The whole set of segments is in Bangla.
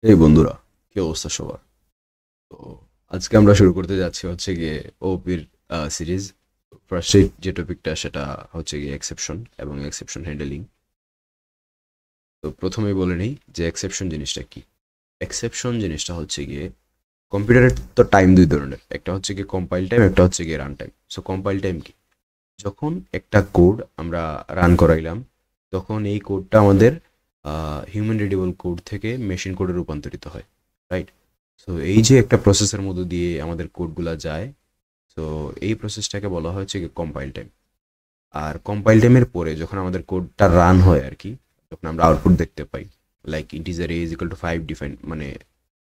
এই বন্ধুরা, কি অবস্থা সবার? তো আজকে আমরা শুরু করতে যাচ্ছি হচ্ছে গিয়ে ওপির সিরিজ। ফার্স্টে যে টপিকটা সেটা হচ্ছে গিয়ে এক্সেপশন এবং এক্সেপশন হ্যান্ডেলিং। তো প্রথমেই বলে নিই যে এক্সেপশন জিনিসটা কি। এক্সেপশন জিনিসটা হচ্ছে গিয়ে কম্পিউটারের তো টাইম দুই ধরনের, একটা হচ্ছে গিয়ে কম্পাইল টাইম, একটা হচ্ছে গিয়ে run time. So compile time কি? যখন একটা কোড আমরা রান করাইলাম, তখন এই কোডটা আমাদের হিউম্যান রিডেবল কোড থেকে মেশিন কোডে রূপান্তরিত হয়, রাইট? সো এই যে একটা প্রসেসের মধ্য দিয়ে আমাদের কোডগুলা যায়, সো এই প্রসেসটাকে বলা হচ্ছে কি কম্পাইল টাইম। আর কম্পাইল টাইমের পরে যখন আমাদের কোডটা রান হয় আর কি, যখন আমরা আউটপুট দেখতে পাই, like integer A is equal to 5 define মানে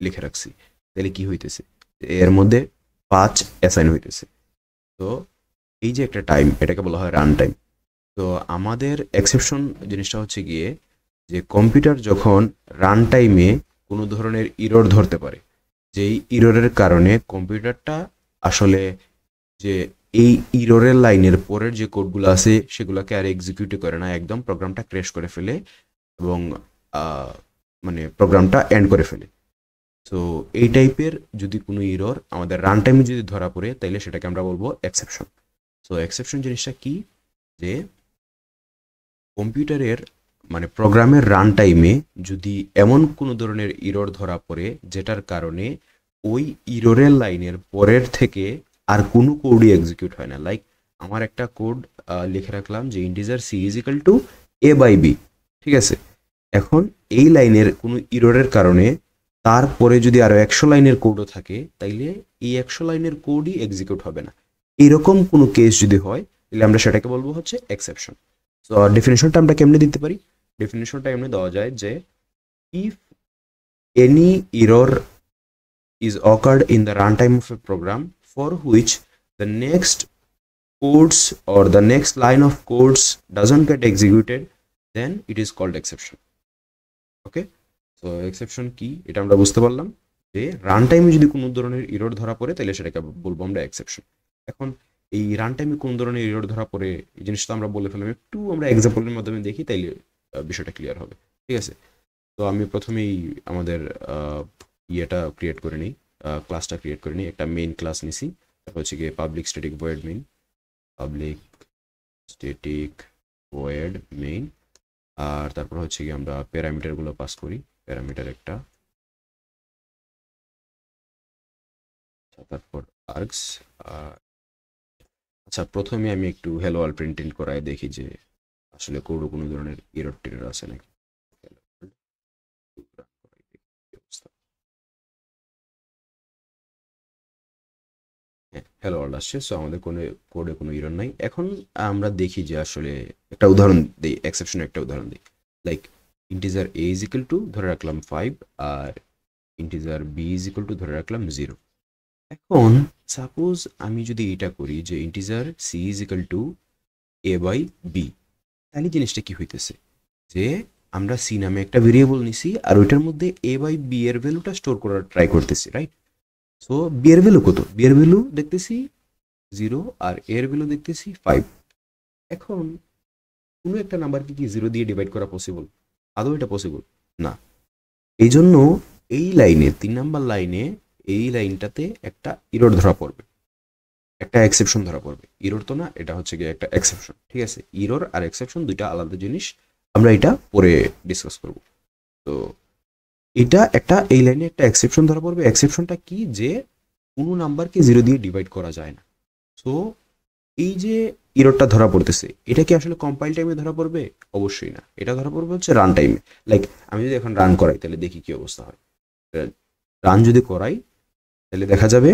লিখে রাখছি, তাহলে কি হইতেছে, এর মধ্যে 5 অ্যাসাইন হইতেছে। তো এই যে একটা টাইম, এটাকে বলা হয় রান টাইম। তো আমাদের এক্সেপশন জিনিসটা হচ্ছে গিয়ে যে কম্পিউটার যখন রান টাইমে কোনো ধরনের ইরর ধরতে পারে, যেই ইররের কারণে কম্পিউটারটা আসলে যে এই ইররের লাইনের পরের যে কোডগুলো আছে সেগুলোকে আর এক্সিকিউট করে না, একদম প্রোগ্রামটা ক্র্যাশ করে ফেলে এবং আহ, মানে প্রোগ্রামটা এন্ড করে ফেলে। তো এই টাইপের যদি কোনো ইরর আমাদের রান টাইমে যদি ধরা পড়ে, তাইলে সেটাকে আমরা বলবো এক্সেপশন। তো এক্সেপশন জিনিসটা কি, যে কম্পিউটারের মানে প্রোগ্রামের রান টাইমে যদি এমন কোনো ধরনের ইরর ধরা পড়ে যেটার কারণে ওই ইররের লাইনের পরের থেকে আর কোনো কোডই এক্সিকিউট হয় না। লাইক আমার একটা কোড লিখে রাখলাম যে integer c is equal to a by b, ঠিক আছে? এখন এই লাইনের কোনো ইররের কারণে তারপরে যদি আরো 100 লাইনের কোডও থাকে, তাইলে এই 100 লাইনের কোডই এক্সিকিউট হবে না। এরকম কোনো কেস যদি হয়, তাহলে আমরা সেটাকে বলবো হচ্ছে এক্সেপশন। তো ডেফিনেশনটা আমরা কেমনে দিতে পারি? ডেফিনেশনটা এমনি দেওয়া যায় যে if any error is occurred in the runtime of a program for which the next codes or the next line of codes doesn't get executed, then it is called exception. ওকে, তো এক্সেপশন কি এটা আমরা বুঝতে পারলাম, যে রান টাইমে যদি কোনো ধরনের ইরর ধরা পড়ে তাহলে সেটাকে বলবো আমরা এক্সেপশন। এখন এই রান টাইমে কোন ধরনের ইরর ধরা পড়ে এই জিনিসটা আমরা বলে ফেললাম, একটু আমরা এক্সাম্পলের মাধ্যমে দেখি, তাইলে বিষয়টা ক্লিয়ার হবে। ঠিক আছে, তো আমি প্রথমেই আমাদের আহ, ইয়েটা ক্রিয়েট করে নিই, ক্লাসটা ক্রিয়েট করে নিই। একটা মেইন ক্লাস নিছি, তারপর হচ্ছে গিয়ে public static void main, public static void main. আর তারপর হচ্ছে গিয়ে আমরা প্যারামিটারগুলো পাস করি। প্যারামিটার একটা, তারপর আর্কস। আচ্ছা, প্রথমে আমি একটু হ্যালো ওয়ার্ল্ড প্রিন্ট করায় দেখি যে আসলে কোডও কোনো ধরনের এরর টেরর আছে নাকি। Hello world, run করাই দেখি কি অবস্থা। হ্যাঁ, হ্যালো ওয়ার্ল্ড আসছে। সো আমাদের কোনো কোডে কোনো এরর নাই। এখন আমরা দেখি যে আসলে একটা উদাহরণ দিই, এক্সেপশনের একটা উদাহরণ দিই। Like integer A is equal to ধরে রাখলাম 5, আর integer B is equal to ধরে রাখলাম 0। এখন সাপোজ আমি যদি এটা করি যে integer c is equal to a by b, তাহলে জিনিসটা কি হইতেছে, যে আমরা সি নামে একটা ভেরিয়েবল নিছি আর ওইটার মধ্যে এ বাই বি এর ভ্যালুটা স্টোর করার ট্রাই করতেছি, রাইট? সো বি এর ভ্যালু কত? বি এর ভ্যালু দেখতেছি 0, আর এর ভ্যালু দেখতেছি 5। এখন কোনো একটা নাম্বারকে কি 0 দিয়ে ডিভাইড করা পসিবল? আদৌ এটা পসিবল না। এই জন্য এই লাইনে 3 নাম্বার লাইনে এই লাইনটাতে একটা ইরর ধরা পড়বে, একটা এক্সেপশন ধরা পড়বে। ইরর তো না, এটা হচ্ছে গিয়ে একটা এক্সেপশন। ঠিক আছে, ইরর আর এক্সেপশন দুইটা আলাদা জিনিস, আমরা এটা পরে ডিসকাস করব। তো এটা একটা, এই লাইনে একটা এক্সেপশন ধরা পড়বে। এক্সেপশনটা কি, যে কোনো নাম্বারকে 0 দিয়ে ডিভাইড করা যায় না। সো এই যে ইররটা ধরা পড়তেছে, এটা কি আসলে কম্পাইল টাইমে ধরা পড়বে? অবশ্যই না, এটা ধরা পড়বে হচ্ছে রান টাইমে। লাইক আমি যদি এখন রান করাই, তাহলে দেখি কি অবস্থা হয়। রান যদি করাই, তাহলে দেখা যাবে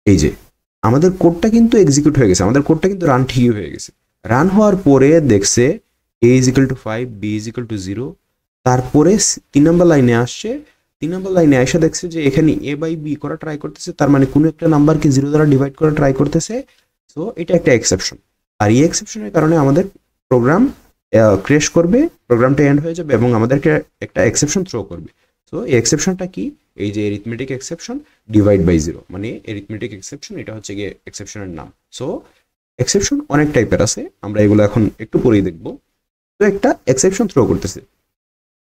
এই যে আমাদের কোডটা কিন্তু এক্সিকিউট হয়ে গেছে, আমাদের কোডটা কিন্তু রান ঠিকই হয়ে গেছে। রান হওয়ার পরে দেখছে A is equal to 5, B is equal to 0। তারপরে 3 নাম্বার লাইনে আসছে, 3 নাম্বার লাইনে এসে দেখছে যে এখানে এ বাই বি করা ট্রাই করতেছে, তার মানে কোনো একটা নাম্বারকে 0 দ্বারা ডিভাইড করা ট্রাই করতেছে। সো এটা একটা এক্সেপশন। আর এই এক্সেপশনের কারণে আমাদের প্রোগ্রাম ক্র্যাশ করবে, প্রোগ্রামটা এন্ড হয়ে যাবে এবং আমাদেরকে একটা এক্সেপশন থ্রো করবে। সো এই এক্সেপশনটা কি? এই যে এরিথমেটিক এক্সেপশন ডিভাইড বাই 0, মানে এরিথমেটিক এক্সেপশন, এটা হচ্ছে গিয়ে এক্সেপশনের নাম। সো এক্সেপশন অনেক টাইপের আছে, আমরা এগুলো এখন একটু পরেই দেখব। তো একটা এক্সেপশন থ্রো করতেছে,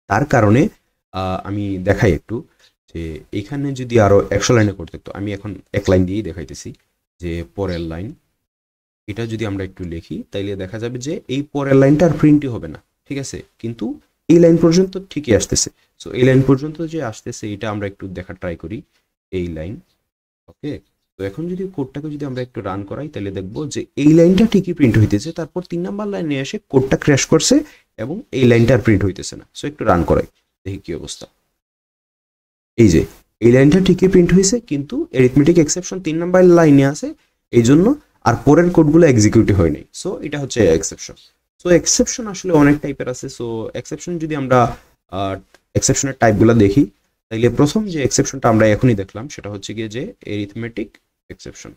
তার কারণে আমি দেখাই একটু যে এখানে যদি আরো 100 লাইনে করতে, তো আমি এখন এক লাইন দিয়েই দেখাইতেছি যে পরের লাইন, এটা যদি আমরা একটু লিখি তাইলে দেখা যাবে যে এই পরের লাইনটা আর প্রিন্টই হবে না, ঠিক আছে, কিন্তু এই লাইন পর্যন্ত ঠিকই আসতেছে। সো এই লাইন পর্যন্ত যে আসতেছে এটা আমরা একটু দেখা ট্রাই করি, এই লাইন। ওকে, তো এখন যদি কোডটাকে যদি আমরা একটু রান করাই তাহলে দেখবো যে এই লাইনটা ঠিকই প্রিন্ট হইতেছে, তারপর 3 নাম্বার লাইনে এসে কোডটা ক্র্যাশ করছে এবং এই লাইনটা আর প্রিন্ট হইতেছে না। সো একটু রান করাই, দেখি কি অবস্থা। এই যে এই লাইনটা ঠিকই প্রিন্ট হয়েছে, কিন্তু এরিথমেটিক এক্সেপশন 3 নাম্বার লাইনে আছে, এই জন্য আর পরের কোডগুলো এক্সিকিউটিভ হয় নাই। সো এটা হচ্ছে এক্সেপশন। সো এক্সেপশন আসলে অনেক টাইপের আছে। সো এক্সেপশন যদি আমরা এক্সেপশনের টাইপগুলো দেখি, তাইলে প্রথম যে এক্সেপশনটা আমরা এখনই দেখলাম সেটা হচ্ছে গিয়ে যে এরিথমেটিক এক্সেপশন।